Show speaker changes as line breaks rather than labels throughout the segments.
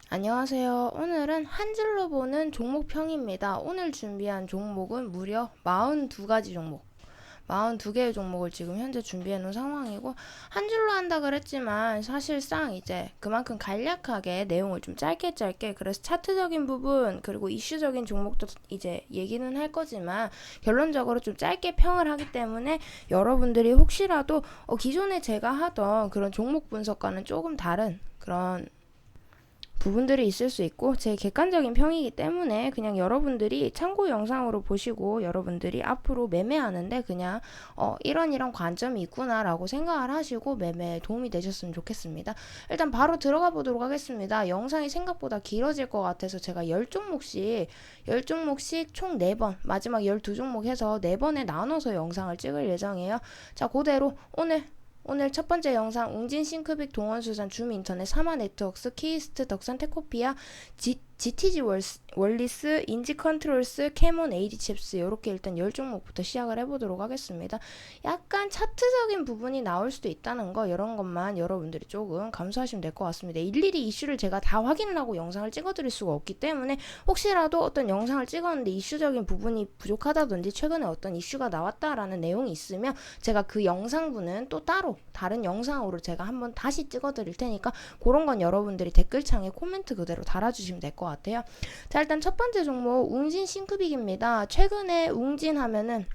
안녕하세요. 오늘은 한 줄로 보는 종목평입니다. 오늘 준비한 종목은 무려 42가지 종목, 42개의 종목을 지금 현재 준비해 놓은 상황이고, 한 줄로 한다 그랬지만 사실상 이제 그만큼 간략하게 내용을 좀 짧게 그래서 차트적인 부분 그리고 이슈적인 종목도 이제 얘기는 할 거지만 결론적으로 좀 짧게 평을 하기 때문에 여러분들이 혹시라도 기존에 제가 하던 그런 종목 분석과는 조금 다른 그런 부분들이 있을 수 있고 제 객관적인 평이기 때문에 그냥 여러분들이 참고 영상으로 보시고 여러분들이 앞으로 매매하는데 그냥 이런 관점이 있구나 라고 생각을 하시고 매매에 도움이 되셨으면 좋겠습니다. 일단 바로 들어가 보도록 하겠습니다. 영상이 생각보다 길어질 것 같아서 제가 10종목씩 총 4번 마지막 12종목 해서 4번에 나눠서 영상을 찍을 예정이에요. 자, 그대로 오늘 첫 번째 영상 웅진 싱크빅 동원수산 줌인터넷 사마네트웍스 키이스트 덕산 테코피아 GTG 월리스 인지 컨트롤스 캐몬 AD칩스 이렇게 일단 10종목부터 시작을 해보도록 하겠습니다. 약간 차트적인 부분이 나올 수도 있다는 거 이런 것만 여러분들이 조금 감수하시면 될 것 같습니다. 일일이 이슈를 제가 다 확인을 하고 영상을 찍어드릴 수가 없기 때문에 혹시라도 어떤 영상을 찍었는데 이슈적인 부분이 부족하다든지 최근에 어떤 이슈가 나왔다라는 내용이 있으면 제가 그 영상분은 또 따로 다른 영상으로 제가 한번 다시 찍어드릴 테니까 그런 건 여러분들이 댓글창에 코멘트 그대로 달아주시면 될 것 같아요. 자, 일단 첫 번째 종목 웅진 싱크빅입니다. 최근에 웅진 하면은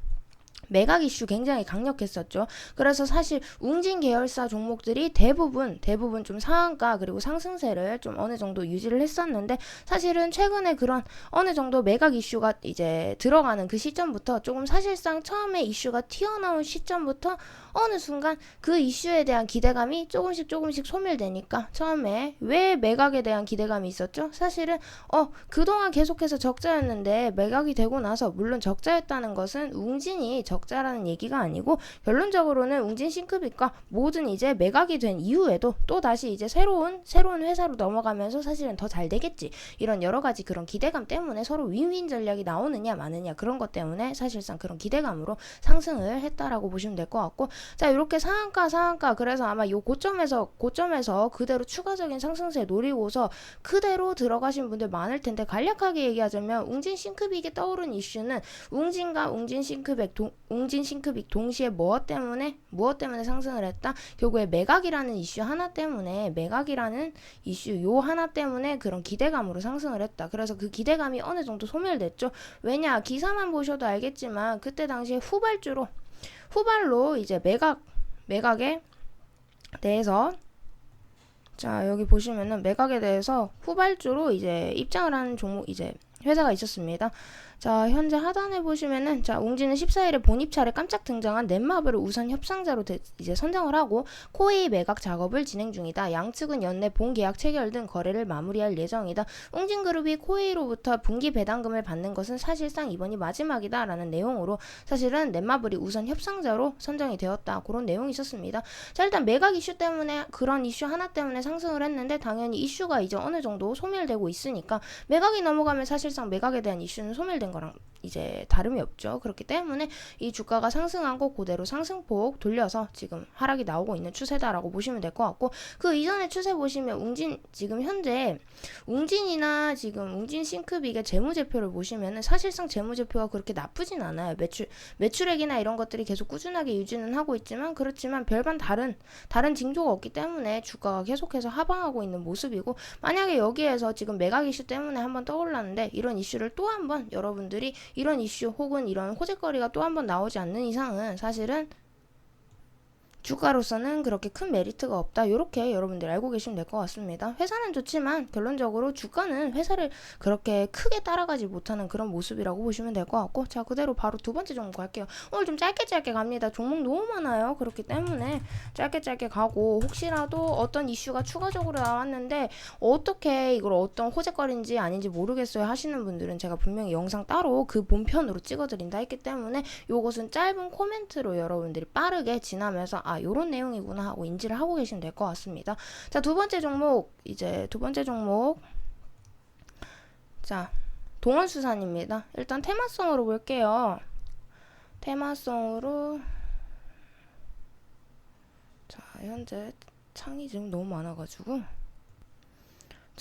매각 이슈 굉장히 강력했었죠. 그래서 사실 웅진 계열사 종목들이 대부분 좀 상한가 그리고 상승세를 좀 어느 정도 유지를 했었는데 사실은 최근에 그런 어느 정도 매각 이슈가 이제 들어가는 그 시점부터 조금 사실상 처음에 이슈가 튀어나온 시점부터 어느 순간 그 이슈에 대한 기대감이 조금씩 소멸되니까 처음에 왜 매각에 대한 기대감이 있었죠? 사실은 그동안 계속해서 적자였는데 매각이 되고 나서 물론 적자였다는 것은 웅진이 적자라는 얘기가 아니고 결론적으로는 웅진 싱크빅과 모든 이제 매각이 된 이후에도 또 다시 이제 새로운 회사로 넘어가면서 사실은 더 잘 되겠지 이런 여러 가지 그런 기대감 때문에 서로 윈윈 전략이 나오느냐 마느냐 그런 것 때문에 사실상 그런 기대감으로 상승을 했다라고 보시면 될 것 같고 자 이렇게 상한가 그래서 아마 요 고점에서 그대로 추가적인 상승세 노리고서 그대로 들어가신 분들 많을 텐데 간략하게 얘기하자면 웅진 싱크빅에 떠오른 이슈는 웅진과 웅진 싱크빅 동시에 무엇 때문에 상승을 했다? 결국에 매각이라는 이슈 요 하나 때문에 그런 기대감으로 상승을 했다. 그래서 그 기대감이 어느 정도 소멸됐죠. 왜냐 기사만 보셔도 알겠지만 그때 당시에 후발로 이제 매각에 대해서 자 여기 보시면은 매각에 대해서 후발주로 이제 입장을 하는 종목 이제 회사가 있었습니다. 자 현재 하단에 보시면은 자 웅진은 14일에 본입찰에 깜짝 등장한 넷마블을 우선 협상자로 이제 선정을 하고 코웨이 매각 작업을 진행 중이다. 양측은 연내 본 계약 체결 등 거래를 마무리할 예정이다. 웅진그룹이 코웨이로부터 분기 배당금을 받는 것은 사실상 이번이 마지막이다 라는 내용으로 사실은 넷마블이 우선 협상자로 선정이 되었다. 그런 내용이 있었습니다. 자 일단 매각 이슈 때문에 그런 이슈 하나 때문에 상승을 했는데 당연히 이슈가 이제 어느 정도 소멸되고 있으니까 매각이 넘어가면 사실상 매각에 대한 이슈는 소멸된 거랑 이제 다름이 없죠. 그렇기 때문에 이 주가가 상승하고 그대로 상승폭 돌려서 지금 하락이 나오고 있는 추세다라고 보시면 될 것 같고 그 이전의 추세 보시면 지금 현재 웅진이나 지금 웅진 싱크빅의 재무제표를 보시면은 사실상 재무제표가 그렇게 나쁘진 않아요. 매출액이나 이런 것들이 계속 꾸준하게 유지는 하고 있지만 그렇지만 별반 다른 징조가 없기 때문에 주가가 계속해서 하방하고 있는 모습이고 만약에 여기에서 지금 매각 이슈 때문에 한번 떠올랐는데 이런 이슈를 또 한번 여러분들이 이런 이슈 혹은 이런 호재거리가 또 한번 나오지 않는 이상은 사실은 주가로서는 그렇게 큰 메리트가 없다. 이렇게 여러분들 알고 계시면 될 것 같습니다. 회사는 좋지만 결론적으로 주가는 회사를 그렇게 크게 따라가지 못하는 그런 모습이라고 보시면 될 것 같고 자 그대로 바로 두 번째 종목 갈게요. 오늘 좀 짧게 갑니다. 종목 너무 많아요. 그렇기 때문에 짧게 가고 혹시라도 어떤 이슈가 추가적으로 나왔는데 어떻게 이걸 어떤 호재거리인지 아닌지 모르겠어요 하시는 분들은 제가 분명히 영상 따로 그 본편으로 찍어드린다 했기 때문에 요것은 짧은 코멘트로 여러분들이 빠르게 지나면서 요런 내용이구나 하고 인지를 하고 계시면 될 것 같습니다. 자, 두 번째 종목. 자, 동원수산입니다. 일단 테마성으로 볼게요. 테마성으로. 자, 현재 창이 지금 너무 많아가지고.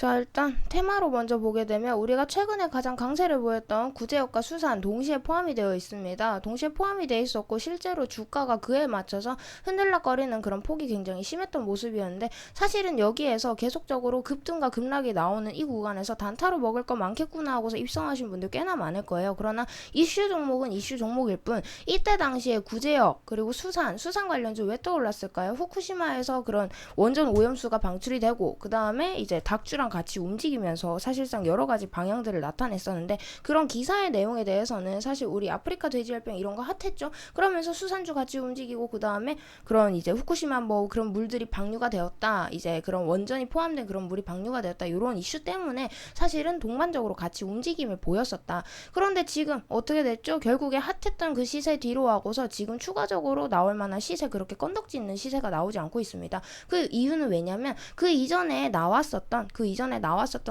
자, 일단 테마로 먼저 보게 되면 우리가 최근에 가장 강세를 보였던 구제역과 수산 동시에 포함이 되어 있습니다. 동시에 포함이 되어 있었고 실제로 주가가 그에 맞춰서 흔들락거리는 그런 폭이 굉장히 심했던 모습이었는데 사실은 여기에서 계속적으로 급등과 급락이 나오는 이 구간에서 단타로 먹을 거 많겠구나 하고서 입성하신 분들 꽤나 많을 거예요. 그러나 이슈 종목은 이슈 종목일 뿐 이때 당시에 구제역 그리고 수산 관련주 왜 떠올랐을까요? 후쿠시마에서 그런 원전 오염수가 방출이 되고 그 다음에 이제 닭주랑 같이 움직이면서 사실상 여러 가지 방향들을 나타냈었는데 그런 기사의 내용에 대해서는 사실 우리 아프리카 돼지열병 이런 거 핫했죠. 그러면서 수산주 같이 움직이고 그 다음에 그런 이제 후쿠시마 뭐 그런 물들이 방류가 되었다. 이제 그런 원전이 포함된 그런 물이 방류가 되었다. 이런 이슈 때문에 사실은 동반적으로 같이 움직임을 보였었다. 그런데 지금 어떻게 됐죠? 결국에 핫했던 그 시세 뒤로 하고서 지금 추가적으로 나올 만한 시세 그렇게 건덕지 있는 시세가 나오지 않고 있습니다. 그 이유는 왜냐면 그 이전에 나왔었던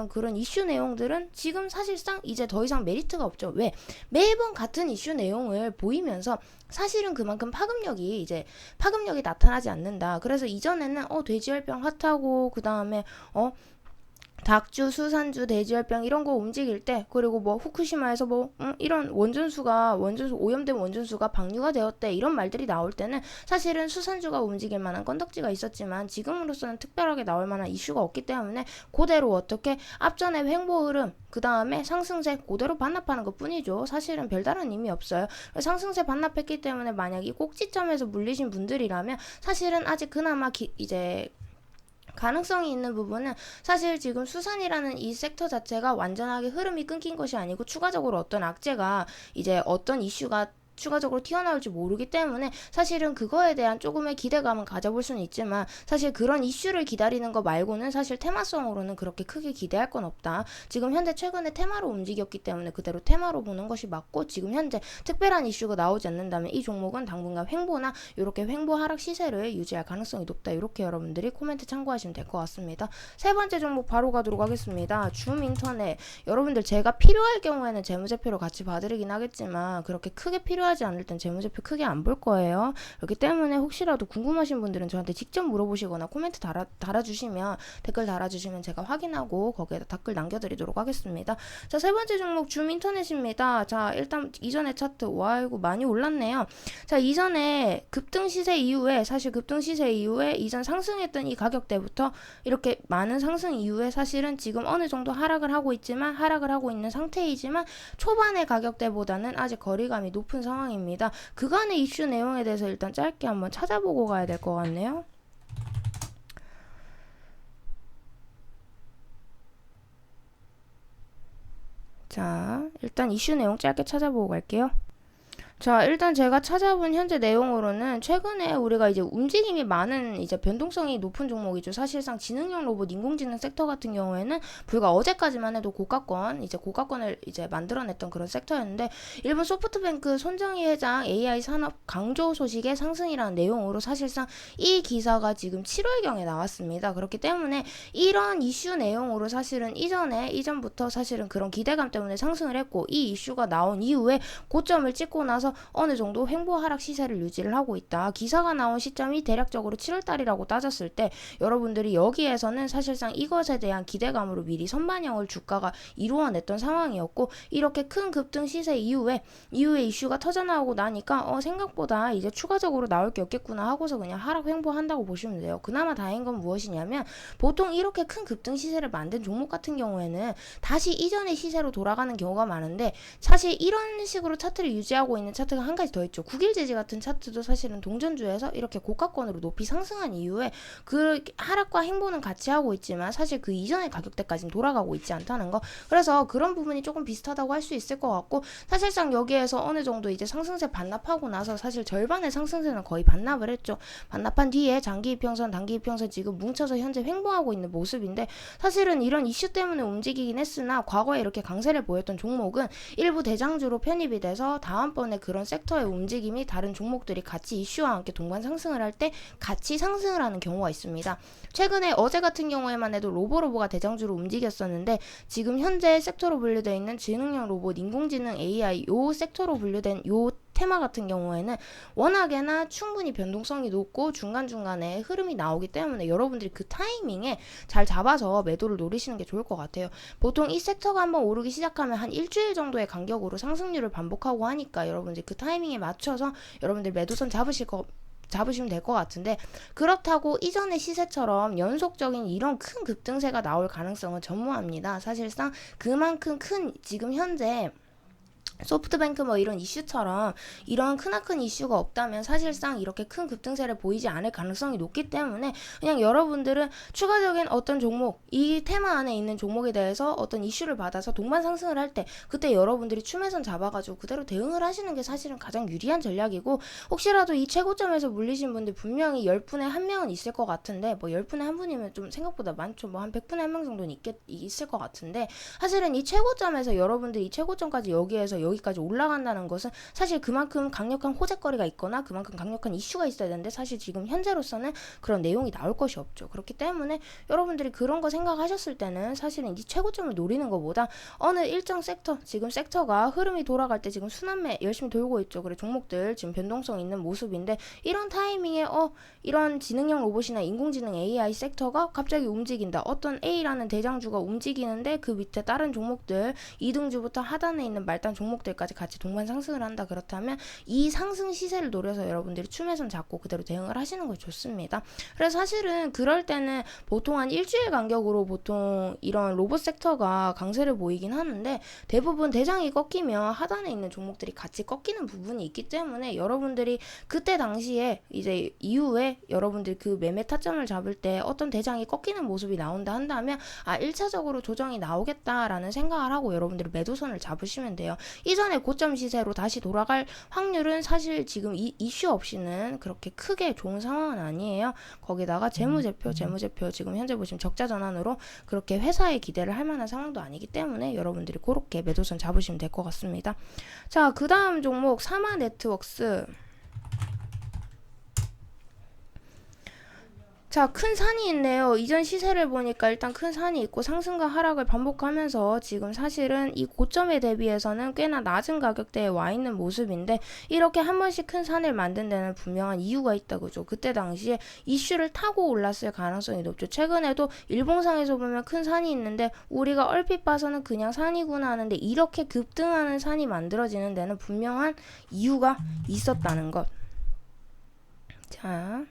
그런 이슈 내용들은 지금 사실상 이제 더 이상 메리트가 없죠. 왜? 매번 같은 이슈 내용을 보이면서 사실은 그만큼 파급력이 나타나지 않는다. 그래서 이전에는 돼지열병 핫하고 그 다음에 닭주, 수산주, 돼지열병 이런 거 움직일 때 그리고 뭐 후쿠시마에서 이런 원전수 오염된 원전수가 방류가 되었대 이런 말들이 나올 때는 사실은 수산주가 움직일 만한 건덕지가 있었지만 지금으로서는 특별하게 나올 만한 이슈가 없기 때문에 그대로 어떻게 앞전에 횡보 흐름 그 다음에 상승세 그대로 반납하는 것 뿐이죠. 사실은 별다른 의미 없어요. 상승세 반납했기 때문에 만약 이 꼭지점에서 물리신 분들이라면 사실은 아직 그나마 가능성이 있는 부분은 사실 지금 수산이라는 이 섹터 자체가 완전하게 흐름이 끊긴 것이 아니고 추가적으로 어떤 악재가 이제 어떤 이슈가 추가적으로 튀어나올지 모르기 때문에 사실은 그거에 대한 조금의 기대감은 가져볼 수는 있지만 사실 그런 이슈를 기다리는 거 말고는 사실 테마성으로는 그렇게 크게 기대할 건 없다. 지금 현재 최근에 테마로 움직였기 때문에 그대로 테마로 보는 것이 맞고 지금 현재 특별한 이슈가 나오지 않는다면 이 종목은 당분간 횡보나 이렇게 횡보 하락 시세를 유지할 가능성이 높다. 이렇게 여러분들이 코멘트 참고하시면 될 것 같습니다. 세 번째 종목 바로 가도록 하겠습니다. 줌인터넷. 여러분들 제가 필요할 경우에는 재무제표로 같이 봐드리긴 하겠지만 그렇게 크게 필요하지 않을 땐 재무제표 크게 안 볼 거예요. 그렇기 때문에 혹시라도 궁금하신 분들은 저한테 직접 물어보시거나 코멘트 달아주시면 댓글 달아주시면 제가 확인하고 거기에다 댓글 남겨드리도록 하겠습니다. 자, 세 번째 종목 줌인터넷입니다. 자, 일단 이전의 차트 이거 많이 올랐네요. 자, 이전에 급등 시세 이후에 이전 상승했던 이 가격대부터 이렇게 많은 상승 이후에 사실은 지금 어느 정도 하락을 하고 있는 상태이지만 초반의 가격대보다는 아직 거리감이 높은 상황입니다. 그간의 이슈 내용에 대해서 일단 짧게 한번 찾아보고 가야 될 것 같네요. 자, 일단 이슈 내용 짧게 찾아보고 갈게요. 자, 일단 제가 찾아본 현재 내용으로는 최근에 우리가 이제 움직임이 많은 이제 변동성이 높은 종목이죠. 사실상 지능형 로봇 인공지능 섹터 같은 경우에는 불과 어제까지만 해도 고가권을 이제 만들어냈던 그런 섹터였는데 일본 소프트뱅크 손정희 회장 AI 산업 강조 소식의 상승이라는 내용으로 사실상 이 기사가 지금 7월경에 나왔습니다. 그렇기 때문에 이런 이슈 내용으로 사실은 이전부터 사실은 그런 기대감 때문에 상승을 했고 이 이슈가 나온 이후에 고점을 찍고 나서 어느 정도 횡보 하락 시세를 유지를 하고 있다. 기사가 나온 시점이 대략적으로 7월달이라고 따졌을 때 여러분들이 여기에서는 사실상 이것에 대한 기대감으로 미리 선반영을 주가가 이루어냈던 상황이었고 이렇게 큰 급등 시세 이후에 이슈가 터져나오고 나니까 생각보다 이제 추가적으로 나올 게 없겠구나 하고서 그냥 하락 횡보한다고 보시면 돼요. 그나마 다행인 건 무엇이냐면 보통 이렇게 큰 급등 시세를 만든 종목 같은 경우에는 다시 이전의 시세로 돌아가는 경우가 많은데 사실 이런 식으로 차트를 유지하고 있는 차트가 한 가지 더 있죠. 국일제지 같은 차트도 사실은 동전주에서 이렇게 고가권으로 높이 상승한 이후에 그 하락과 행보는 같이 하고 있지만 사실 그 이전의 가격대까지는 돌아가고 있지 않다는 거. 그래서 그런 부분이 조금 비슷하다고 할 수 있을 것 같고 사실상 여기에서 어느 정도 이제 상승세 반납하고 나서 사실 절반의 상승세는 거의 반납을 했죠. 반납한 뒤에 장기 이평선, 단기 이평선 지금 뭉쳐서 현재 횡보하고 있는 모습인데 사실은 이런 이슈 때문에 움직이긴 했으나 과거에 이렇게 강세를 보였던 종목은 일부 대장주로 편입이 돼서 다음번에 그런 섹터의 움직임이 다른 종목들이 같이 이슈와 함께 동반 상승을 할 때 같이 상승을 하는 경우가 있습니다. 최근에 어제 같은 경우에만 해도 로보가 대장주로 움직였었는데 지금 현재 섹터로 분류되어 있는 지능형 로봇, 인공지능 AI 요 섹터로 분류된 요 테마 같은 경우에는 워낙에나 충분히 변동성이 높고 중간중간에 흐름이 나오기 때문에 여러분들이 그 타이밍에 잘 잡아서 매도를 노리시는 게 좋을 것 같아요. 보통 이 섹터가 한번 오르기 시작하면 한 일주일 정도의 간격으로 상승률을 반복하고 하니까 여러분들이 그 타이밍에 맞춰서 여러분들 매도선 잡으시면 될 것 같은데, 그렇다고 이전의 시세처럼 연속적인 이런 큰 급등세가 나올 가능성은 전무합니다. 사실상 그만큼 큰 지금 현재 소프트뱅크 뭐 이런 이슈처럼 이런 크나큰 이슈가 없다면 사실상 이렇게 큰 급등세를 보이지 않을 가능성이 높기 때문에 그냥 여러분들은 추가적인 어떤 종목, 이 테마 안에 있는 종목에 대해서 어떤 이슈를 받아서 동반 상승을 할 때 그때 여러분들이 추매선 잡아가지고 그대로 대응을 하시는 게 사실은 가장 유리한 전략이고, 혹시라도 이 최고점에서 물리신 분들 분명히 10분에 1명은 있을 것 같은데, 뭐 10분에 1분이면 좀 생각보다 많죠. 뭐 한 100분에 1명 정도는 있을 것 같은데, 사실은 이 최고점에서 여러분들이 이 최고점까지 여기까지 올라간다는 것은 사실 그만큼 강력한 호재거리가 있거나 그만큼 강력한 이슈가 있어야 되는데, 사실 지금 현재로서는 그런 내용이 나올 것이 없죠. 그렇기 때문에 여러분들이 그런 거 생각하셨을 때는 사실은 이 최고점을 노리는 것보다 어느 일정 섹터, 지금 섹터가 흐름이 돌아갈 때 지금 순환매 열심히 돌고 있죠. 그래, 종목들 지금 변동성 있는 모습인데, 이런 타이밍에 이런 지능형 로봇이나 인공지능 AI 섹터가 갑자기 움직인다. 어떤 A라는 대장주가 움직이는데 그 밑에 다른 종목들, 2등주부터 하단에 있는 말단 종목들까지 같이 동반 상승을 한다. 그렇다면 이 상승 시세를 노려서 여러분들이 추매선 잡고 그대로 대응을 하시는 거 좋습니다. 그래서 사실은 그럴 때는 보통 한 일주일 간격으로 보통 이런 로봇 섹터가 강세를 보이긴 하는데, 대부분 대장이 꺾이면 하단에 있는 종목들이 같이 꺾이는 부분이 있기 때문에 여러분들이 그때 당시에 이제 이후에 여러분들 그 매매 타점을 잡을 때 어떤 대장이 꺾이는 모습이 나온다 한다면 1차적으로 조정이 나오겠다라는 생각을 하고 여러분들이 매도선을 잡으시면 돼요. 이전에 고점 시세로 다시 돌아갈 확률은 사실 지금 이슈 없이는 그렇게 크게 좋은 상황은 아니에요. 거기다가 재무제표 지금 현재 보시면 적자 전환으로 그렇게 회사에 기대를 할 만한 상황도 아니기 때문에 여러분들이 그렇게 매도선 잡으시면 될 것 같습니다. 자, 그 다음 종목 사마네트웍스. 자, 큰 산이 있네요. 이전 시세를 보니까 일단 큰 산이 있고 상승과 하락을 반복하면서 지금 사실은 이 고점에 대비해서는 꽤나 낮은 가격대에 와 있는 모습인데, 이렇게 한 번씩 큰 산을 만든 데는 분명한 이유가 있다, 그죠? 그때 당시에 이슈를 타고 올랐을 가능성이 높죠. 최근에도 일봉상에서 보면 큰 산이 있는데 우리가 얼핏 봐서는 그냥 산이구나 하는데, 이렇게 급등하는 산이 만들어지는 데는 분명한 이유가 있었다는 것. 자,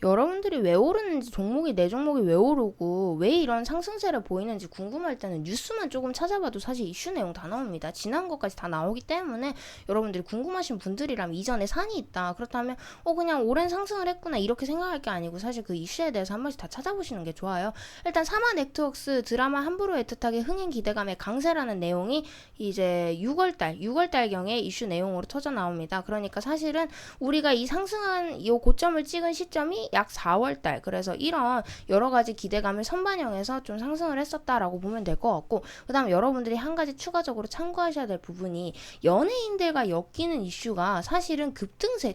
여러분들이 왜 오르는지, 내 종목이 왜 오르고 왜 이런 상승세를 보이는지 궁금할 때는 뉴스만 조금 찾아봐도 사실 이슈 내용 다 나옵니다. 지난 것까지 다 나오기 때문에 여러분들이 궁금하신 분들이라면 이전에 산이 있다, 그렇다면 그냥 오랜 상승을 했구나 이렇게 생각할 게 아니고 사실 그 이슈에 대해서 한 번씩 다 찾아보시는 게 좋아요. 일단 사마네트웍스 드라마 함부로 애틋하게 흥행 기대감의 강세라는 내용이 이제 6월달경에 이슈 내용으로 터져 나옵니다. 그러니까 사실은 우리가 이 상승한 이 고점을 찍은 시점이 약 4월달, 그래서 이런 여러가지 기대감을 선반영해서 좀 상승을 했었다라고 보면 될 것 같고, 그 다음 여러분들이 한 가지 추가적으로 참고하셔야 될 부분이, 연예인들과 엮이는 이슈가 사실은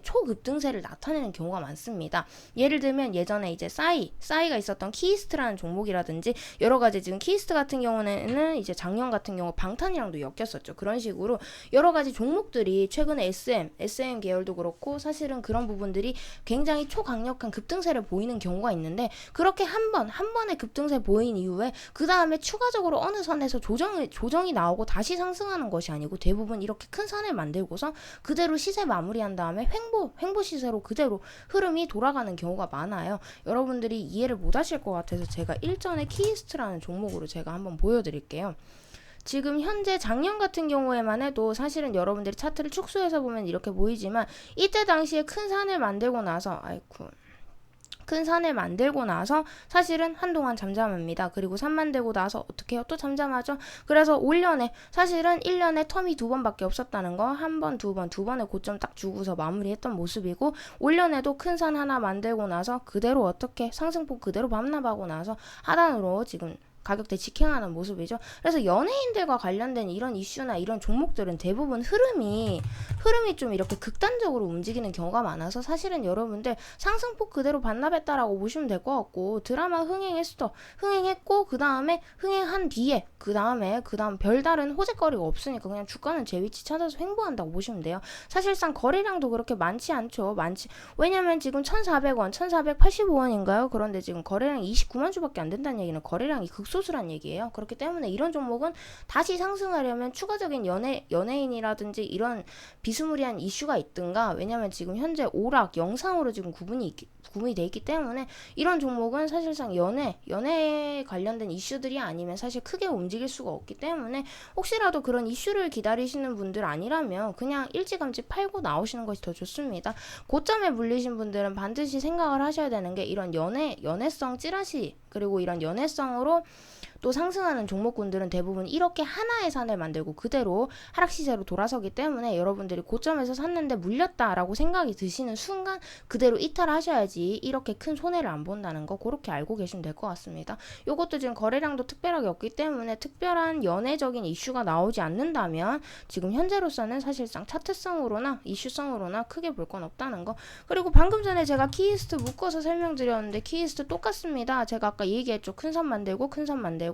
초급등세를 나타내는 경우가 많습니다. 예를 들면 예전에 이제 싸이가 있었던 키이스트라는 종목이라든지, 여러가지 지금 키이스트 같은 경우는 이제 작년 같은 경우 방탄이랑도 엮였었죠. 그런 식으로 여러가지 종목들이 최근에 SM 계열도 그렇고 사실은 그런 부분들이 굉장히 초강력한 급등세를 보이는 경우가 있는데, 그렇게 한 번의 급등세 보인 이후에 그 다음에 추가적으로 어느 선에서 조정이 나오고 다시 상승하는 것이 아니고, 대부분 이렇게 큰 산을 만들고서 그대로 시세 마무리한 다음에 횡보 시세로 그대로 흐름이 돌아가는 경우가 많아요. 여러분들이 이해를 못 하실 것 같아서 제가 일전에 키이스트라는 종목으로 제가 한번 보여드릴게요. 지금 현재 작년 같은 경우에만 해도 사실은 여러분들이 차트를 축소해서 보면 이렇게 보이지만, 이때 당시에 큰 산을 만들고 나서 사실은 한동안 잠잠합니다. 그리고 산 만들고 나서 어떻게 해요? 또 잠잠하죠? 그래서 올년에 사실은 1년에 텀이 2번밖에 없었다는 거, 한 번, 두 번의 고점 딱 주고서 마무리했던 모습이고, 올년에도 큰 산 하나 만들고 나서 그대로 어떻게 상승폭 그대로 반납하고 나서 하단으로 지금 가격대 직행하는 모습이죠. 그래서 연예인들과 관련된 이런 이슈나 이런 종목들은 대부분 흐름이 좀 이렇게 극단적으로 움직이는 경우가 많아서 사실은 여러분들 상승폭 그대로 반납했다라고 보시면 될 것 같고, 드라마 흥행했고 그 다음에 흥행한 뒤에 그 다음 별다른 호재거리가 없으니까 그냥 주가는 제 위치 찾아서 횡보한다고 보시면 돼요. 사실상 거래량도 그렇게 많지 않죠. 왜냐면 지금 1,400원, 1,485원인가요? 그런데 지금 거래량이 29만 주밖에 안 된다는 얘기는 거래량이 극소수란 얘기예요. 그렇기 때문에 이런 종목은 다시 상승하려면 추가적인 연예인이라든지 이런 비스무리한 이슈가 있든가, 왜냐면 지금 현재 오락 영상으로 지금 구분이 돼 있기 때문에 이런 종목은 사실상 연애에 관련된 이슈들이 아니면 사실 크게 움직일 수가 없기 때문에, 혹시라도 그런 이슈를 기다리시는 분들 아니라면 그냥 일찌감치 팔고 나오시는 것이 더 좋습니다. 고점에 물리신 분들은 반드시 생각을 하셔야 되는 게, 이런 연애성 찌라시, 그리고 이런 연애성으로 또 상승하는 종목군들은 대부분 이렇게 하나의 산을 만들고 그대로 하락 시세로 돌아서기 때문에, 여러분들이 고점에서 샀는데 물렸다라고 생각이 드시는 순간 그대로 이탈하셔야지 이렇게 큰 손해를 안 본다는 거, 그렇게 알고 계시면 될 것 같습니다. 요것도 지금 거래량도 특별하게 없기 때문에 특별한 연애적인 이슈가 나오지 않는다면 지금 현재로서는 사실상 차트성으로나 이슈성으로나 크게 볼 건 없다는 거. 그리고 방금 전에 제가 키이스트 묶어서 설명드렸는데 키이스트 똑같습니다. 제가 아까 얘기했죠. 큰 선 만들고 큰 선 만들고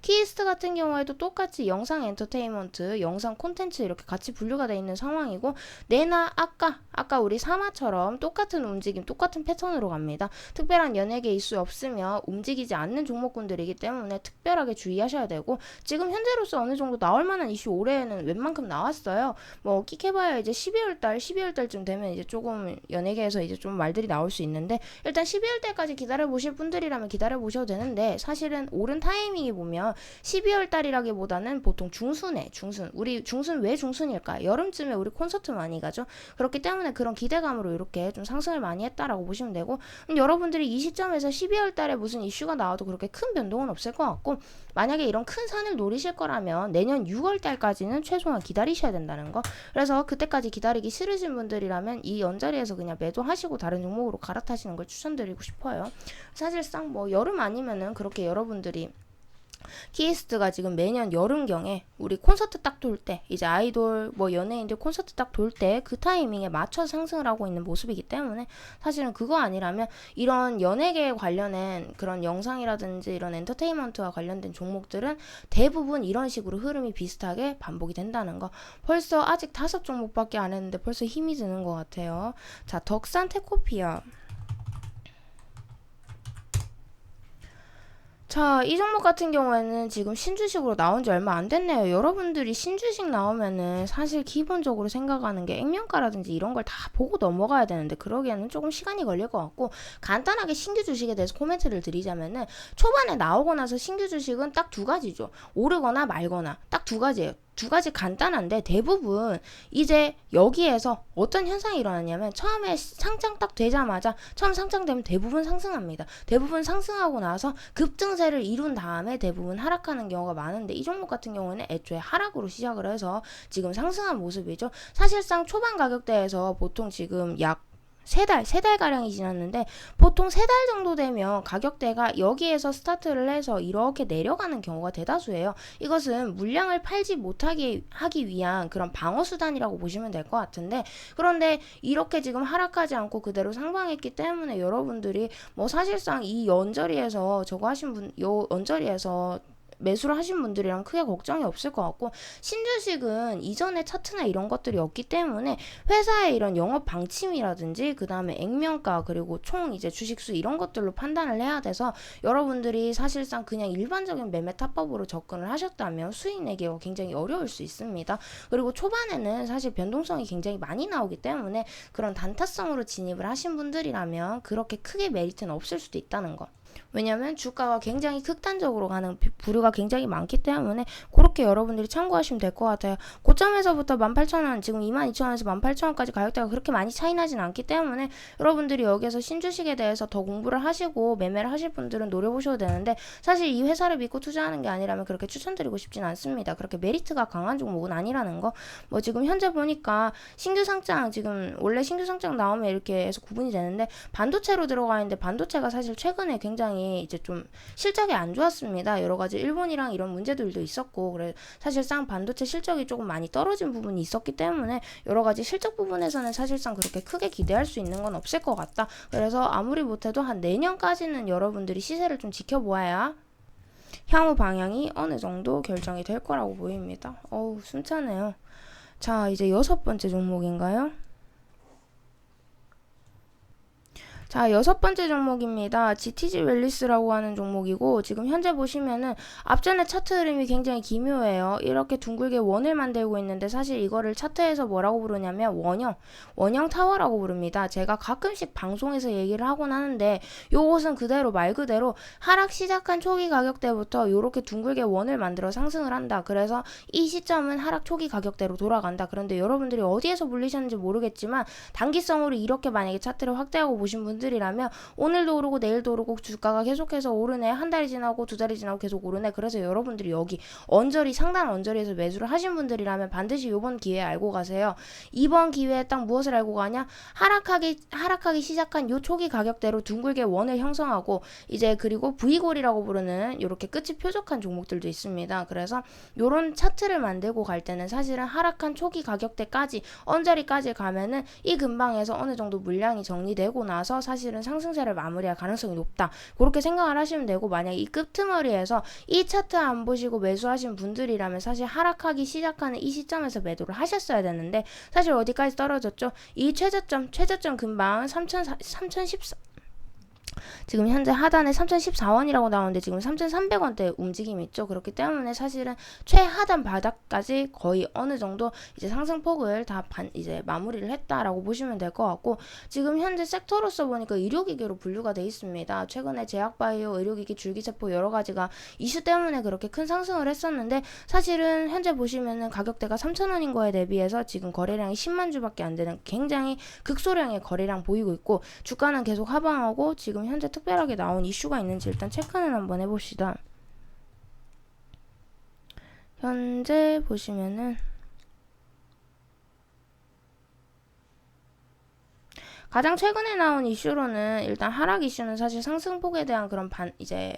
키이스트 같은 경우에도 똑같이 영상 엔터테인먼트, 영상 콘텐츠 이렇게 같이 분류가 되어 있는 상황이고, 내나 아까 우리 사마처럼 똑같은 움직임, 똑같은 패턴으로 갑니다. 특별한 연예계 이슈 없으며 움직이지 않는 종목군들이기 때문에 특별하게 주의하셔야 되고, 지금 현재로서 어느 정도 나올 만한 이슈 올해에는 웬만큼 나왔어요. 뭐 끽해봐야 이제 12월 달쯤 되면 이제 조금 연예계에서 이제 좀 말들이 나올 수 있는데, 일단 12월 달까지 기다려 보실 분들이라면 기다려 보셔도 되는데, 사실은 옳은 타이밍이 보면 12월 달이라기보다는 보통 우리 중순 왜 중순일까? 여름쯤에 우리 콘서트 많이 가죠. 그렇기 때문에 그런 기대감으로 이렇게 좀 상승을 많이 했다라고 보시면 되고, 여러분들이 이 시점에서 12월 달에 무슨 이슈가 나와도 그렇게 큰 변동은 없을 것 같고, 만약에 이런 큰 산을 노리실 거라면 내년 6월 달까지는 최소한 기다리셔야 된다는 거. 그래서 그때까지 기다리기 싫으신 분들이라면 이 연자리에서 그냥 매도하시고 다른 종목으로 갈아타시는 걸 추천드리고 싶어요. 사실상 뭐 여름 아니면은 그렇게 여러분들이 키이스트가 지금 매년 여름경에 우리 콘서트 딱 돌 때, 이제 아이돌 뭐 연예인들 콘서트 딱 돌 때 그 타이밍에 맞춰 상승을 하고 있는 모습이기 때문에, 사실은 그거 아니라면 이런 연예계에 관련된 그런 영상이라든지 이런 엔터테인먼트와 관련된 종목들은 대부분 이런 식으로 흐름이 비슷하게 반복이 된다는 거. 벌써 아직 5종목밖에 안 했는데 벌써 힘이 드는 것 같아요. 자, 덕산 테코피아. 자, 이 종목 같은 경우에는 지금 신주식으로 나온 지 얼마 안 됐네요. 여러분들이 신주식 나오면은 사실 기본적으로 생각하는 게 액면가라든지 이런 걸 다 보고 넘어가야 되는데, 그러기에는 조금 시간이 걸릴 것 같고, 간단하게 신규 주식에 대해서 코멘트를 드리자면은, 초반에 나오고 나서 신규 주식은 딱 두 가지죠. 오르거나 말거나 딱 두 가지예요. 두 가지 간단한데, 대부분 이제 여기에서 어떤 현상이 일어나냐면, 처음에 상장 딱 되자마자 처음 상장되면 대부분 상승합니다. 대부분 상승하고 나서 급등세를 이룬 다음에 대부분 하락하는 경우가 많은데, 이 종목 같은 경우는 애초에 하락으로 시작을 해서 지금 상승한 모습이죠. 사실상 초반 가격대에서 보통 지금 약 세 달가량이 지났는데, 보통 3달 정도 되면 가격대가 여기에서 스타트를 해서 이렇게 내려가는 경우가 대다수예요. 이것은 물량을 팔지 못하게 하기 위한 그런 방어수단이라고 보시면 될 것 같은데, 그런데 이렇게 지금 하락하지 않고 그대로 상방했기 때문에 여러분들이 뭐 사실상 이 연저리에서 매수를 하신 분들이랑 크게 걱정이 없을 것 같고, 신주식은 이전에 차트나 이런 것들이 없기 때문에 회사의 이런 영업 방침이라든지 그 다음에 액면가, 그리고 총 이제 주식수 이런 것들로 판단을 해야 돼서, 여러분들이 사실상 그냥 일반적인 매매 타법으로 접근을 하셨다면 수익 내기가 굉장히 어려울 수 있습니다. 그리고 초반에는 사실 변동성이 굉장히 많이 나오기 때문에 그런 단타성으로 진입을 하신 분들이라면 그렇게 크게 메리트는 없을 수도 있다는 거. 왜냐면 주가가 굉장히 극단적으로 가는 부류가 굉장히 많기 때문에 그렇게 여러분들이 참고하시면 될 것 같아요. 고점에서부터 18,000원, 지금 22,000원에서 18,000원까지 가격대가 그렇게 많이 차이 나진 않기 때문에, 여러분들이 여기에서 신주식에 대해서 더 공부를 하시고 매매를 하실 분들은 노려보셔도 되는데, 사실 이 회사를 믿고 투자하는 게 아니라면 그렇게 추천드리고 싶진 않습니다. 그렇게 메리트가 강한 종목은 아니라는 거. 뭐 지금 현재 보니까 신규 상장, 지금 원래 신규 상장 나오면 이렇게 해서 구분이 되는데 반도체로 들어가 있는데, 반도체가 사실 최근에 굉장히 굉장히 이제 좀 실적이 안 좋았습니다. 여러 가지 일본이랑 이런 문제들도 있었고, 그래 사실상 반도체 실적이 조금 많이 떨어진 부분이 있었기 때문에 여러 가지 실적 부분에서는 사실상 그렇게 크게 기대할 수 있는 건 없을 것 같다. 그래서 아무리 못해도 한 내년까지는 여러분들이 시세를 좀 지켜보아야 향후 방향이 어느 정도 결정이 될 거라고 보입니다. 어우, 숨차네요. 자, 이제 6번째 종목인가요? 자, 6번째 종목입니다. GTG 웰리스라고 하는 종목이고, 지금 현재 보시면은 앞전에 차트 흐름이 굉장히 기묘해요. 이렇게 둥글게 원을 만들고 있는데, 사실 이거를 차트에서 뭐라고 부르냐면 원형 타워라고 부릅니다. 제가 가끔씩 방송에서 얘기를 하곤 하는데, 요것은 그대로 말 그대로 하락 시작한 초기 가격대부터 이렇게 둥글게 원을 만들어 상승을 한다. 그래서 이 시점은 하락 초기 가격대로 돌아간다. 그런데 여러분들이 어디에서 물리셨는지 모르겠지만, 단기성으로 이렇게 만약에 차트를 확대하고 보신 분들이라면 오늘도 오르고 내일도 오르고 주가가 계속해서 오르네, 한 달이 지나고 두 달이 지나고 계속 오르네. 그래서 여러분들이 여기 상단 언저리에서 매수를 하신 분들이라면 반드시 이번 기회에 알고 가세요. 이번 기회에 딱 무엇을 알고 가냐, 하락하기 시작한 요 초기 가격대로 둥글게 원을 형성하고, 이제 그리고 V골이라고 부르는 이렇게 끝이 표적한 종목들도 있습니다. 그래서 요런 차트를 만들고 갈 때는 사실은 하락한 초기 가격대까지 언저리까지 가면은 이 근방에서 어느 정도 물량이 정리되고 나서 사실은 상승세를 마무리할 가능성이 높다. 그렇게 생각을 하시면 되고, 만약 이 끄트머리에서 이 차트 안 보시고 매수하신 분들이라면 사실 하락하기 시작하는 이 시점에서 매도를 하셨어야 되는데, 사실 어디까지 떨어졌죠? 이 최저점 근방 3014 지금 현재 하단에 3014원이라고 나오는데 지금 3300원대 움직임이 있죠. 그렇기 때문에 사실은 최하단 바닥까지 거의 어느 정도 이제 상승폭을 다 이제 마무리를 했다라고 보시면 될 것 같고, 지금 현재 섹터로서 보니까 의료기기로 분류가 돼 있습니다. 최근에 제약바이오, 의료기기, 줄기세포 여러 가지가 이슈 때문에 그렇게 큰 상승을 했었는데, 사실은 현재 보시면은 가격대가 3,000원인 거에 대비해서 지금 거래량이 10만 주밖에 안 되는 굉장히 극소량의 거래량 보이고 있고, 주가는 계속 하방하고, 지금 현재 특별하게 나온 이슈가 있는지 일단 체크는 한번 해봅시다. 현재 보시면은 가장 최근에 나온 이슈로는 일단 하락 이슈는 사실 상승폭에 대한 그런 이제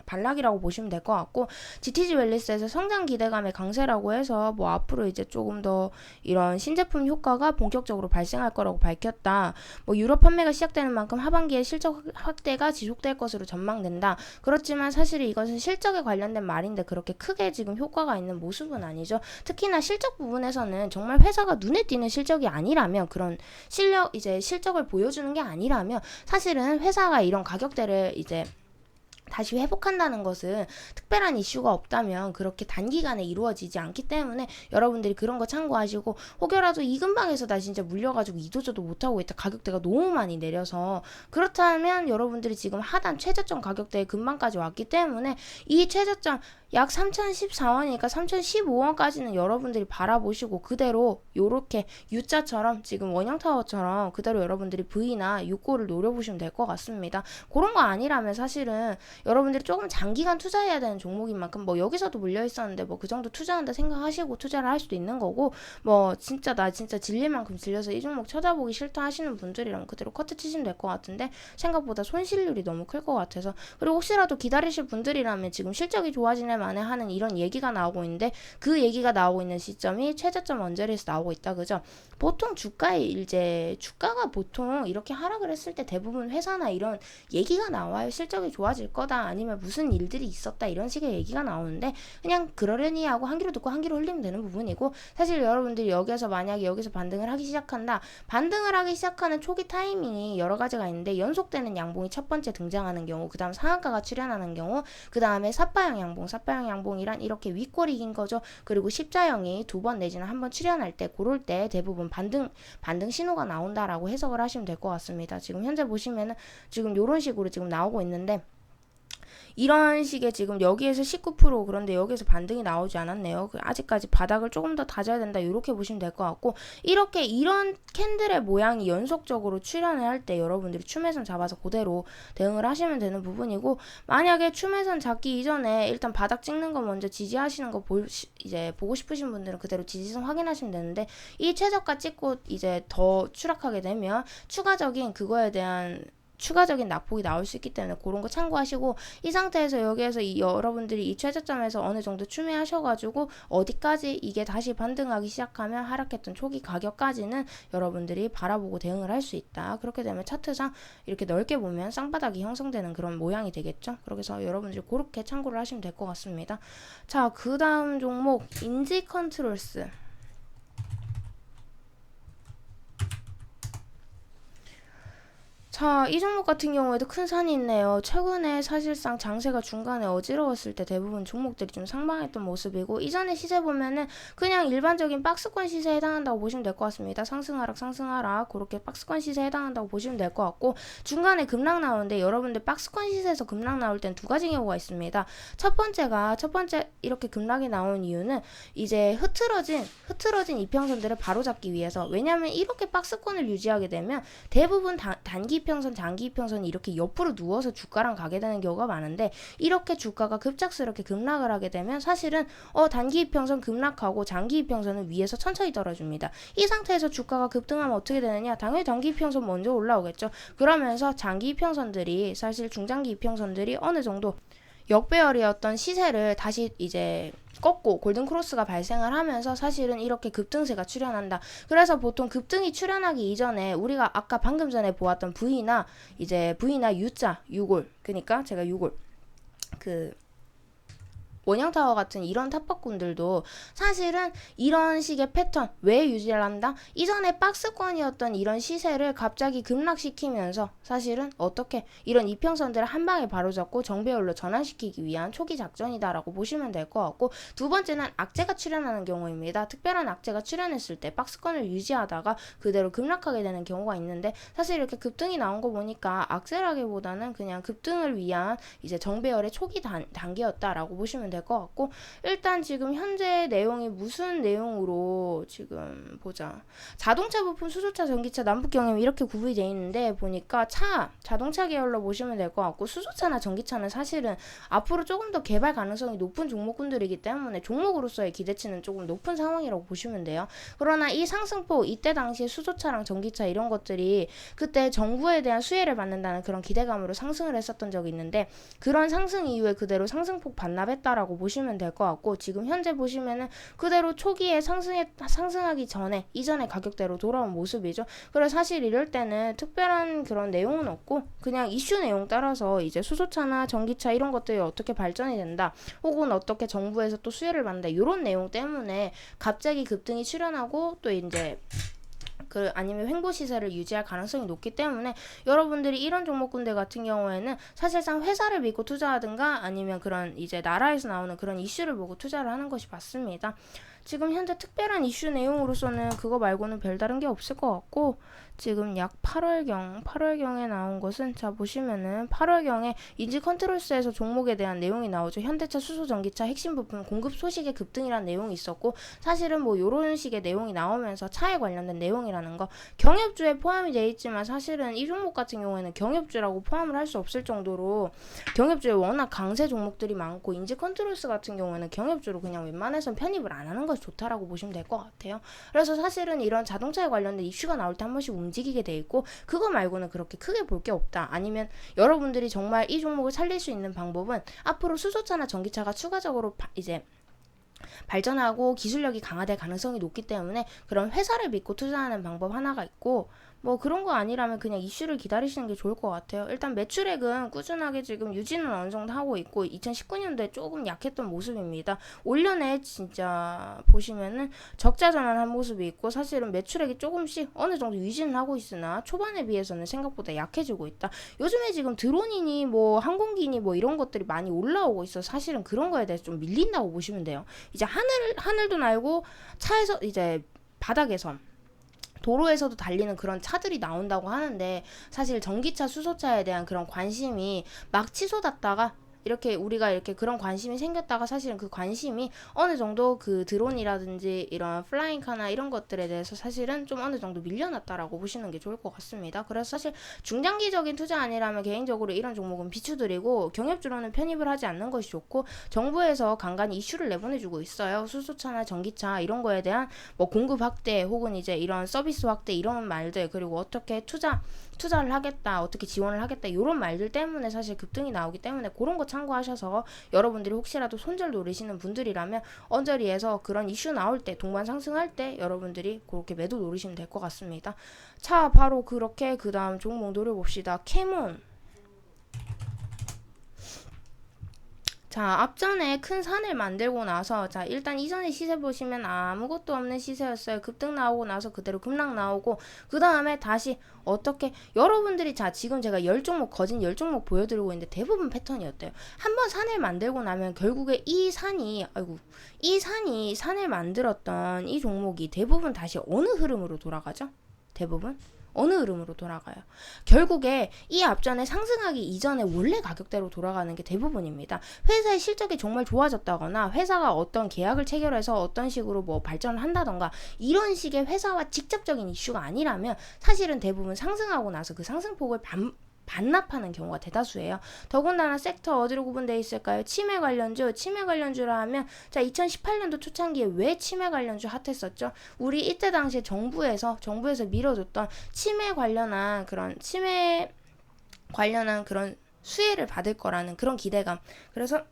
반락이라고 보시면 될 것 같고, GTG 웰리스에서 성장 기대감의 강세라고 해서 뭐 앞으로 이제 조금 더 이런 신제품 효과가 본격적으로 발생할 거라고 밝혔다. 뭐 유럽 판매가 시작되는 만큼 하반기에 실적 확대가 지속될 것으로 전망된다. 그렇지만 사실 이것은 실적에 관련된 말인데 그렇게 크게 지금 효과가 있는 모습은 아니죠. 특히나 실적 부분에서는 정말 회사가 눈에 띄는 실적이 아니라면, 그런 실적을 보여주는 게 아니라면 사실은 회사가 이런 가격대를 이제 다시 회복한다는 것은 특별한 이슈가 없다면 그렇게 단기간에 이루어지지 않기 때문에 여러분들이 그런 거 참고하시고, 혹여라도 이 근방에서 나 진짜 물려가지고 이도저도 못하고 있다, 가격대가 너무 많이 내려서, 그렇다면 여러분들이 지금 하단 최저점 가격대의 근방까지 왔기 때문에 이 최저점 약 3014원이니까 3015원까지는 여러분들이 바라보시고, 그대로 요렇게 U자처럼 지금 원형타워처럼 그대로 여러분들이 V나 6고를 노려보시면 될 것 같습니다. 그런 거 아니라면 사실은 여러분들이 조금 장기간 투자해야 되는 종목인 만큼 뭐 여기서도 물려 있었는데 뭐 그 정도 투자한다 생각하시고 투자를 할 수도 있는 거고, 뭐 진짜 나 진짜 질릴 만큼 질려서 이 종목 찾아보기 싫다 하시는 분들이라면 그대로 커트 치시면 될 것 같은데, 생각보다 손실률이 너무 클 것 같아서, 그리고 혹시라도 기다리실 분들이라면 지금 실적이 좋아지네 만에 하는 이런 얘기가 나오고 있는데, 그 얘기가 나오고 있는 시점이 최저점 언저리에서 나오고 있다, 그죠? 보통 주가가 보통 이렇게 하락을 했을 때 대부분 회사나 이런 얘기가 나와요. 실적이 좋아질 거다, 아니면 무슨 일들이 있었다, 이런 식의 얘기가 나오는데 그냥 그러려니 하고 한 귀로 듣고 한 귀로 흘리면 되는 부분이고, 사실 여러분들이 만약에 여기서 반등을 하기 시작하는 초기 타이밍이 여러 가지가 있는데, 연속되는 양봉이 첫 번째 등장하는 경우, 그 다음 상한가가 출현하는 경우, 그 다음에 삿바형 양봉이란 이렇게 윗꼬리인 거죠. 그리고 십자형이 두 번 내지는 한 번 출현할 때, 그럴 때 대부분 반등 신호가 나온다라고 해석을 하시면 될 것 같습니다. 지금 현재 보시면은 지금 요런 식으로 지금 나오고 있는데, 이런 식의 지금 여기에서 19%, 그런데 여기에서 반등이 나오지 않았네요. 아직까지 바닥을 조금 더 다져야 된다, 이렇게 보시면 될 것 같고, 이런 캔들의 모양이 연속적으로 출현을 할 때 여러분들이 추매선 잡아서 그대로 대응을 하시면 되는 부분이고, 만약에 추매선 잡기 이전에 일단 바닥 찍는 거 먼저 지지하시는 거 이제 보고 싶으신 분들은 그대로 지지선 확인하시면 되는데, 이 최저가 찍고 이제 더 추락하게 되면 추가적인 그거에 대한 추가적인 낙폭이 나올 수 있기 때문에 그런 거 참고하시고, 이 상태에서 여기에서 여러분들이 이 최저점에서 어느 정도 추매하셔가지고 어디까지 이게 다시 반등하기 시작하면 하락했던 초기 가격까지는 여러분들이 바라보고 대응을 할 수 있다. 그렇게 되면 차트상 이렇게 넓게 보면 쌍바닥이 형성되는 그런 모양이 되겠죠. 그래서 여러분들이 그렇게 참고를 하시면 될 것 같습니다. 자, 그 다음 종목 인지 컨트롤스. 자, 이 종목 같은 경우에도 큰 산이 있네요. 최근에 사실상 장세가 중간에 어지러웠을 때 대부분 종목들이 좀 상방했던 모습이고, 이전에 시세 보면은 그냥 일반적인 박스권 시세에 해당한다고 보시면 될 것 같습니다. 상승하락 상승하락 그렇게 박스권 시세에 해당한다고 보시면 될 것 같고, 중간에 급락 나오는데 여러분들 박스권 시세에서 급락 나올 땐 두 가지 경우가 있습니다. 첫 번째 이렇게 급락이 나온 이유는 이제 흐트러진 이평선들을 바로잡기 위해서, 왜냐하면 이렇게 박스권을 유지하게 되면 대부분 단기 이평선, 장기 이평선이 이렇게 옆으로 누워서 주가랑 가게 되는 경우가 많은데, 이렇게 주가가 급작스럽게 급락을 하게 되면 사실은 단기 이평선 급락하고 장기 이평선은 위에서 천천히 떨어집니다. 이 상태에서 주가가 급등하면 어떻게 되느냐? 당연히 단기 이평선 먼저 올라오겠죠. 그러면서 장기 이평선들이, 사실 중장기 이평선들이 어느 정도 역배열이었던 시세를 다시 이제 꺾고 골든크로스가 발생을 하면서 사실은 이렇게 급등세가 출현한다. 그래서 보통 급등이 출현하기 이전에 우리가 아까 방금 전에 보았던 V나 U자, 유골, 그러니까 제가 유골, 원형타워 같은 이런 탑박군들도 사실은 이런 식의 패턴 왜 유지를 한다? 이전에 박스권이었던 이런 시세를 갑자기 급락시키면서 사실은 어떻게 이런 이평선들을 한 방에 바로잡고 정배열로 전환시키기 위한 초기 작전이다라고 보시면 될 것 같고, 두 번째는 악재가 출현하는 경우입니다. 특별한 악재가 출현했을 때 박스권을 유지하다가 그대로 급락하게 되는 경우가 있는데, 사실 이렇게 급등이 나온 거 보니까 악재라기보다는 그냥 급등을 위한 이제 정배열의 초기 단계였다라고 보시면 될 것 같고, 일단 지금 현재 내용이 무슨 내용으로 지금 보자. 자동차 부품, 수소차, 전기차, 남북경임 이렇게 구분이 되어 있는데, 보니까 자동차 계열로 보시면 될 것 같고, 수소차나 전기차는 사실은 앞으로 조금 더 개발 가능성이 높은 종목군들이기 때문에 종목으로서의 기대치는 조금 높은 상황이라고 보시면 돼요. 그러나 이 상승폭, 이때 당시에 수소차랑 전기차 이런 것들이 그때 정부에 대한 수혜를 받는다는 그런 기대감으로 상승을 했었던 적이 있는데, 그런 상승 이후에 그대로 상승폭 반납했다라고 보시면 될 것 같고, 지금 현재 보시면은 그대로 초기에 상승하기 이전의 가격대로 돌아온 모습이죠. 그래서 사실 이럴 때는 특별한 그런 내용은 없고, 그냥 이슈 내용 따라서 이제 수소차나 전기차 이런 것들이 어떻게 발전이 된다, 혹은 어떻게 정부에서 또 수혜를 받는다, 이런 내용 때문에 갑자기 급등이 출현하고, 또 이제 아니면 횡보 시세를 유지할 가능성이 높기 때문에 여러분들이 이런 종목군들 같은 경우에는 사실상 회사를 믿고 투자하든가 아니면 그런 이제 나라에서 나오는 그런 이슈를 보고 투자를 하는 것이 맞습니다. 지금 현재 특별한 이슈 내용으로서는 그거 말고는 별다른 게 없을 것 같고, 지금 약 8월경에 나온 것은, 자 보시면은 8월경에 인지 컨트롤스에서 종목에 대한 내용이 나오죠. 현대차, 수소, 전기차 핵심 부품 공급 소식의 급등이라는 내용이 있었고, 사실은 뭐 요런 식의 내용이 나오면서 차에 관련된 내용이라는 거, 경협주에 포함이 되어 있지만 사실은 이 종목 같은 경우에는 경협주라고 포함을 할 수 없을 정도로 경협주에 워낙 강세 종목들이 많고, 인지 컨트롤스 같은 경우에는 경협주로 그냥 웬만해선 편입을 안 하는 것이 좋다라고 보시면 될 것 같아요. 그래서 사실은 이런 자동차에 관련된 이슈가 나올 때 한 번씩 움직이게 돼 있고, 그거 말고는 그렇게 크게 볼 게 없다. 아니면 여러분들이 정말 이 종목을 살릴 수 있는 방법은 앞으로 수소차나 전기차가 추가적으로 이제 발전하고 기술력이 강화될 가능성이 높기 때문에 그런 회사를 믿고 투자하는 방법 하나가 있고, 뭐 그런 거 아니라면 그냥 이슈를 기다리시는 게 좋을 것 같아요. 일단 매출액은 꾸준하게 지금 유지는 어느 정도 하고 있고, 2019년도에 조금 약했던 모습입니다. 올년에 진짜 보시면은 적자 전환한 모습이 있고, 사실은 매출액이 조금씩 어느 정도 유지는 하고 있으나 초반에 비해서는 생각보다 약해지고 있다. 요즘에 지금 드론이니 뭐 항공기니 뭐 이런 것들이 많이 올라오고 있어. 사실은 그런 거에 대해서 좀 밀린다고 보시면 돼요. 이제 하늘도 날고 차에서 이제 바닥에서 도로에서도 달리는 그런 차들이 나온다고 하는데, 사실 전기차, 수소차에 대한 그런 관심이 막 치솟았다가 이렇게 우리가 이렇게 그런 관심이 생겼다가 사실은 그 관심이 어느 정도 그 드론이라든지 이런 플라잉카나 이런 것들에 대해서 사실은 좀 어느 정도 밀려났다라고 보시는 게 좋을 것 같습니다. 그래서 사실 중장기적인 투자 아니라면 개인적으로 이런 종목은 비추드리고, 경협주로는 편입을 하지 않는 것이 좋고, 정부에서 간간히 이슈를 내보내주고 있어요. 수소차나 전기차 이런 거에 대한 뭐 공급 확대 혹은 이제 이런 서비스 확대 이런 말들, 그리고 어떻게 투자 투자를 하겠다, 어떻게 지원을 하겠다 이런 말들 때문에 사실 급등이 나오기 때문에 그런 거 참고하셔서 여러분들이 혹시라도 손절 노리시는 분들이라면 언저리에서 그런 이슈 나올 때 동반 상승할 때 여러분들이 그렇게 매도 노리시면 될 것 같습니다. 자, 바로 그렇게 그 다음 종목 노려봅시다. 캐몬. 자, 앞전에 큰 산을 만들고 나서 자, 일단 이전에 시세 보시면 아무것도 없는 시세였어요. 급등 나오고 나서 그대로 급락 나오고 그 다음에 다시 어떻게 여러분들이 자, 지금 제가 10종목 거진 10종목 보여드리고 있는데 대부분 패턴이었대요. 한번 산을 만들고 나면 결국에 이 산이 산을 만들었던 이 종목이 대부분 다시 어느 흐름으로 돌아가죠? 대부분 어느 흐름으로 돌아가요? 결국에 이 앞전에 상승하기 이전에 원래 가격대로 돌아가는 게 대부분입니다. 회사의 실적이 정말 좋아졌다거나 회사가 어떤 계약을 체결해서 어떤 식으로 뭐 발전을 한다던가 이런 식의 회사와 직접적인 이슈가 아니라면 사실은 대부분 상승하고 나서 그 상승폭을 반납하는 경우가 대다수예요. 더군다나 섹터 어디로 구분되어 있을까요? 치매 관련주라 하면 자, 2018년도 초창기에 왜 치매 관련주 핫했었죠? 우리 이때 당시에 정부에서 밀어줬던 치매 관련한 그런 수혜를 받을 거라는 그런 기대감. 그래서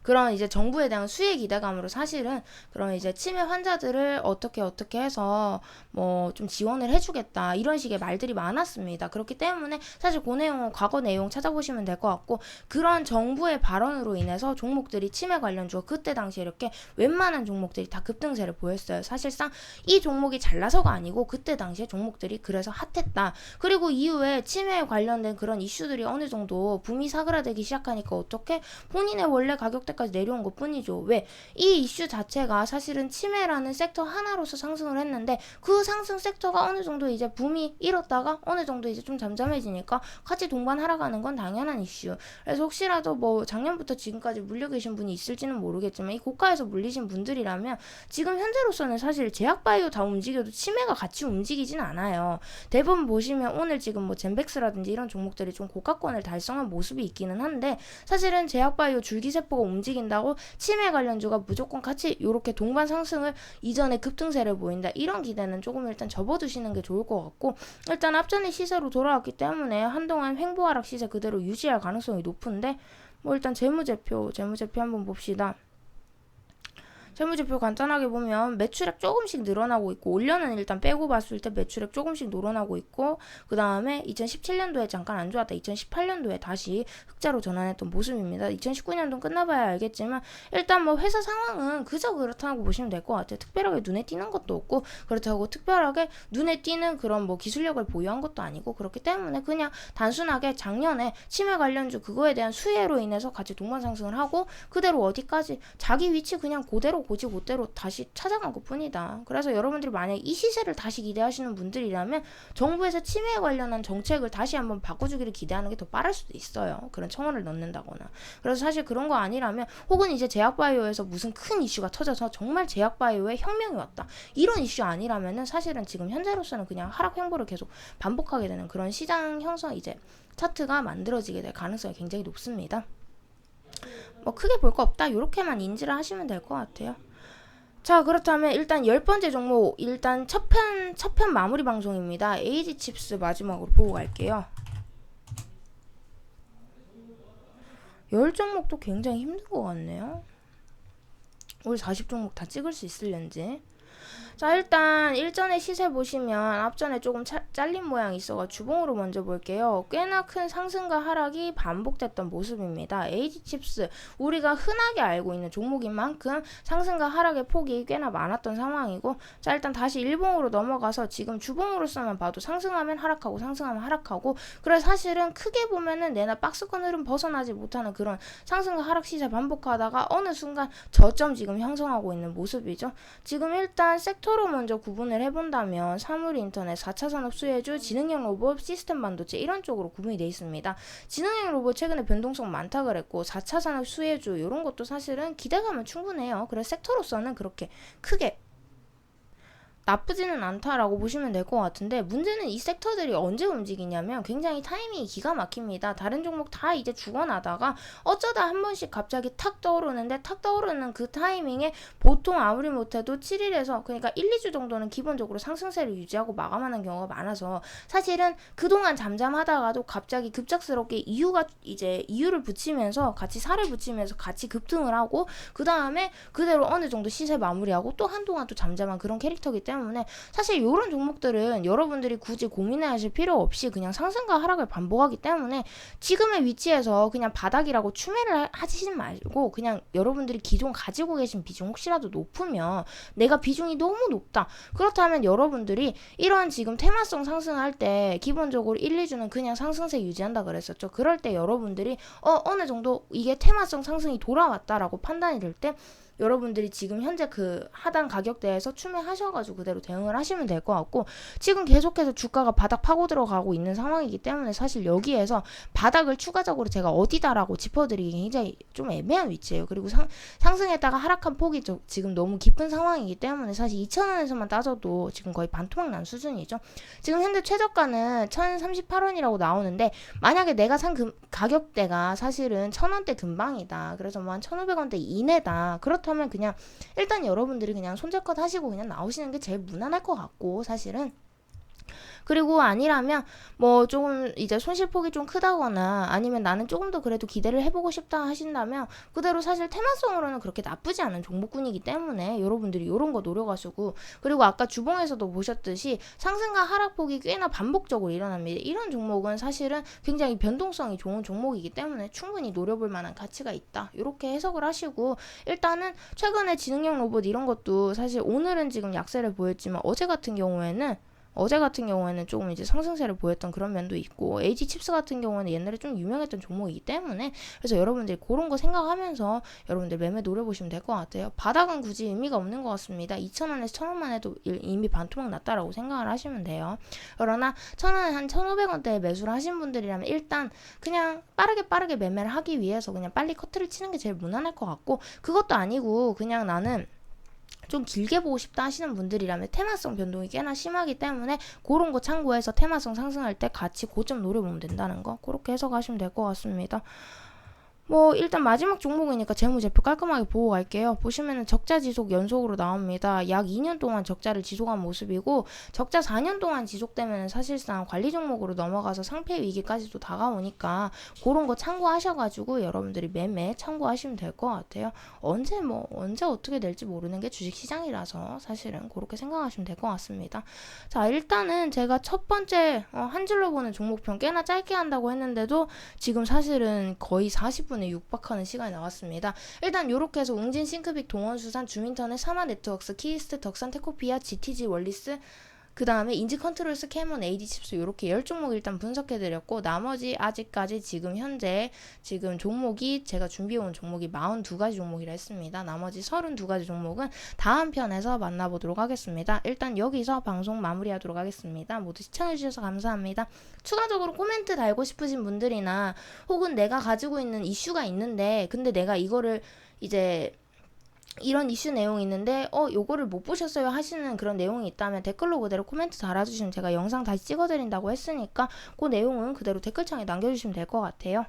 그런 이제 정부에 대한 수혜 기대감으로 사실은 그런 이제 치매 환자들을 어떻게 해서 뭐 좀 지원을 해주겠다 이런 식의 말들이 많았습니다. 그렇기 때문에 사실 그 내용은 과거 내용 찾아보시면 될 것 같고 그런 정부의 발언으로 인해서 종목들이 치매 관련주가 그때 당시에 이렇게 웬만한 종목들이 다 급등세를 보였어요. 사실상 이 종목이 잘나서가 아니고 그때 당시에 종목들이 그래서 핫했다. 그리고 이후에 치매에 관련된 그런 이슈들이 어느 정도 붐이 사그라들기 시작하니까 어떻게 본인의 원래 가격대까지 내려온 것 뿐이죠. 왜? 이 이슈 자체가 사실은 치매라는 섹터 하나로서 상승을 했는데 그 상승 섹터가 어느 정도 이제 붐이 일었다가 어느 정도 이제 좀 잠잠해지니까 같이 동반 하락하는 건 당연한 이슈. 그래서 혹시라도 뭐 작년부터 지금까지 물려 계신 분이 있을지는 모르겠지만 이 고가에서 물리신 분들이라면 지금 현재로서는 사실 제약바이오 다 움직여도 치매가 같이 움직이진 않아요. 대부분 보시면 오늘 지금 뭐 젠백스라든지 이런 종목들이 좀 고가권을 달성한 모습이 있기는 한데 사실은 제약바이오 줄기세포가 움직인다고 치매 관련주가 무조건 같이 이렇게 동반 상승을 이전에 급등세를 보인다. 이런 기대는 조금 일단 접어두시는 게 좋을 것 같고 일단 앞전에 시세로 돌아왔기 때문에 한동안 횡보하락 시세 그대로 유지할 가능성이 높은데 뭐 일단 재무제표 한번 봅시다. 재무제표 간단하게 보면 매출액 조금씩 늘어나고 있고 올려는 일단 빼고 봤을 때 매출액 조금씩 늘어나고 있고 그 다음에 2017년도에 잠깐 안 좋았다 2018년도에 다시 흑자로 전환했던 모습입니다. 2019년도 끝나봐야 알겠지만 일단 뭐 회사 상황은 그저 그렇다고 보시면 될 것 같아요. 특별하게 눈에 띄는 것도 없고 그렇다고 특별하게 눈에 띄는 그런 뭐 기술력을 보유한 것도 아니고 그렇기 때문에 그냥 단순하게 작년에 치매 관련주 그거에 대한 수혜로 인해서 같이 동반 상승을 하고 그대로 어디까지 자기 위치 그냥 그대로 다시 찾아간 것 뿐이다. 그래서 여러분들이 만약 이 시세를 다시 기대하시는 분들이라면 정부에서 치매에 관련한 정책을 다시 한번 바꿔주기를 기대하는 게 더 빠를 수도 있어요. 그런 청원을 넣는다거나. 그래서 사실 그런 거 아니라면 혹은 이제 제약바이오에서 무슨 큰 이슈가 터져서 정말 제약바이오에 혁명이 왔다. 이런 이슈 아니라면은 사실은 지금 현재로서는 그냥 하락 횡보를 계속 반복하게 되는 그런 시장 형성 이제 차트가 만들어지게 될 가능성이 굉장히 높습니다. 뭐 크게 볼 거 없다 이렇게만 인지를 하시면 될 것 같아요. 자 그렇다면 일단 10번째 종목 일단 첫편 마무리 방송입니다. AG칩스 마지막으로 보고 갈게요. 10종목도 굉장히 힘든 것 같네요. 우리 40종목 다 찍을 수 있을런지. 자 일단 일전에 시세 보시면 앞전에 조금 잘린 모양이 있어가 주봉으로 먼저 볼게요. 꽤나 큰 상승과 하락이 반복됐던 모습입니다. AG칩스 우리가 흔하게 알고 있는 종목인 만큼 상승과 하락의 폭이 꽤나 많았던 상황이고 자 일단 다시 일봉으로 넘어가서 지금 주봉으로서만 봐도 상승하면 하락하고 상승하면 하락하고 그래서 사실은 크게 보면은 내나 박스권 흐름 벗어나지 못하는 그런 상승과 하락 시세 반복하다가 어느 순간 저점 지금 형성하고 있는 모습이죠. 지금 일단 섹터로 먼저 구분을 해본다면 사물인터넷, 4차 산업 수혜주, 지능형 로봇, 시스템 반도체 이런 쪽으로 구분이 되어 있습니다. 지능형 로봇 최근에 변동성 많다 그랬고 4차 산업 수혜주 이런 것도 사실은 기대감은 충분해요. 그래서 섹터로서는 그렇게 크게 나쁘지는 않다라고 보시면 될 것 같은데, 문제는 이 섹터들이 언제 움직이냐면 굉장히 타이밍이 기가 막힙니다. 다른 종목 다 이제 죽어나다가 어쩌다 한 번씩 갑자기 탁 떠오르는데, 탁 떠오르는 그 타이밍에 보통 아무리 못해도 7일에서 그러니까 1, 2주 정도는 기본적으로 상승세를 유지하고 마감하는 경우가 많아서, 사실은 그동안 잠잠하다가도 갑자기 급작스럽게 이유를 붙이면서 같이 살을 붙이면서 같이 급등을 하고, 그 다음에 그대로 어느 정도 시세 마무리하고 또 한동안 또 잠잠한 그런 캐릭터이기 때문에, 사실 이런 종목들은 여러분들이 굳이 고민해 하실 필요 없이 그냥 상승과 하락을 반복하기 때문에, 지금의 위치에서 그냥 바닥이라고 추매를 하시지 말고, 그냥 여러분들이 기존 가지고 계신 비중 혹시라도 높으면, 내가 비중이 너무 높다 그렇다면 여러분들이 이런 지금 테마성 상승할 때 기본적으로 1, 2주는 그냥 상승세 유지한다 그랬었죠. 그럴 때 여러분들이 어느 정도 이게 테마성 상승이 돌아왔다라고 판단이 될 때, 여러분들이 지금 현재 그 하단 가격대에서 추매하셔가지고 그대로 대응을 하시면 될 것 같고, 지금 계속해서 주가가 바닥 파고 들어가고 있는 상황이기 때문에 사실 여기에서 바닥을 추가적으로 제가 어디다라고 짚어드리기 굉장히 좀 애매한 위치예요. 그리고 상승했다가 하락한 폭이 지금 너무 깊은 상황이기 때문에 사실 2,000원에서만 따져도 지금 거의 반토막 난 수준이죠. 지금 현재 최저가는 1,038원이라고 나오는데, 만약에 내가 산 가격대가 사실은 1,000원대 근방이다, 그래서 뭐 한 1,500원대 이내다, 그렇다면 그냥 일단 여러분들이 그냥 손절컷 하시고 그냥 나오시는 게 제일 무난할 것 같고, 사실은. 그리고 아니라면 뭐 조금 이제 손실폭이 좀 크다거나, 아니면 나는 조금 더 그래도 기대를 해보고 싶다 하신다면, 그대로 사실 테마성으로는 그렇게 나쁘지 않은 종목군이기 때문에 여러분들이 이런 거 노려가시고, 그리고 아까 주봉에서도 보셨듯이 상승과 하락폭이 꽤나 반복적으로 일어납니다. 이런 종목은 사실은 굉장히 변동성이 좋은 종목이기 때문에 충분히 노려볼 만한 가치가 있다, 이렇게 해석을 하시고, 일단은 최근에 지능형 로봇 이런 것도 사실 오늘은 지금 약세를 보였지만, 어제 같은 경우에는 조금 이제 상승세를 보였던 그런 면도 있고, H칩스 같은 경우는 옛날에 좀 유명했던 종목이기 때문에, 그래서 여러분들이 그런 거 생각하면서 여러분들 매매 노려보시면 될 것 같아요. 바닥은 굳이 의미가 없는 것 같습니다. 2,000원에서 1,000원만 해도 이미 반토막 났다라고 생각을 하시면 돼요. 그러나 1,000원 한 1,500원대에 매수를 하신 분들이라면 일단 그냥 빠르게 매매를 하기 위해서 그냥 빨리 커트를 치는 게 제일 무난할 것 같고, 그것도 아니고 그냥 나는 좀 길게 보고 싶다 하시는 분들이라면 테마성 변동이 꽤나 심하기 때문에 그런 거 참고해서 테마성 상승할 때 같이 고점 노려보면 된다는 거, 그렇게 해석하시면 될 것 같습니다. 뭐 일단 마지막 종목이니까 재무제표 깔끔하게 보고 갈게요. 보시면은 적자 지속 연속으로 나옵니다. 약 2년 동안 적자를 지속한 모습이고, 적자 4년 동안 지속되면 사실상 관리 종목으로 넘어가서 상폐 위기까지도 다가오니까 그런 거 참고하셔가지고 여러분들이 매매 참고하시면 될 것 같아요. 언제 어떻게 될지 모르는 게 주식시장이라서 사실은 그렇게 생각하시면 될 것 같습니다. 자, 일단은 제가 첫 번째 한 줄로 보는 종목편 꽤나 짧게 한다고 했는데도 지금 사실은 거의 40분 에 육박하는 시간이 나왔습니다. 일단 요렇게 해서 웅진, 싱크빅, 동원수산, 주민턴의 사마네트웍스, 키이스트, 덕산, 테코피아, GTG, 월리스, 그 다음에 인지컨트롤스, 캐몬, AD칩스 요렇게 10종목 일단 분석해드렸고, 나머지 아직까지 지금 현재 종목이 제가 준비해온 종목이 42가지 종목이라 했습니다. 나머지 32가지 종목은 다음 편에서 만나보도록 하겠습니다. 일단 여기서 방송 마무리하도록 하겠습니다. 모두 시청해주셔서 감사합니다. 추가적으로 코멘트 달고 싶으신 분들이나, 혹은 내가 가지고 있는 이슈가 있는데 근데 내가 이거를 이제 이런 이슈 내용이 있는데 요거를 못 보셨어요 하시는 그런 내용이 있다면 댓글로 그대로 코멘트 달아주시면 제가 영상 다시 찍어드린다고 했으니까 그 내용은 그대로 댓글창에 남겨주시면 될 것 같아요.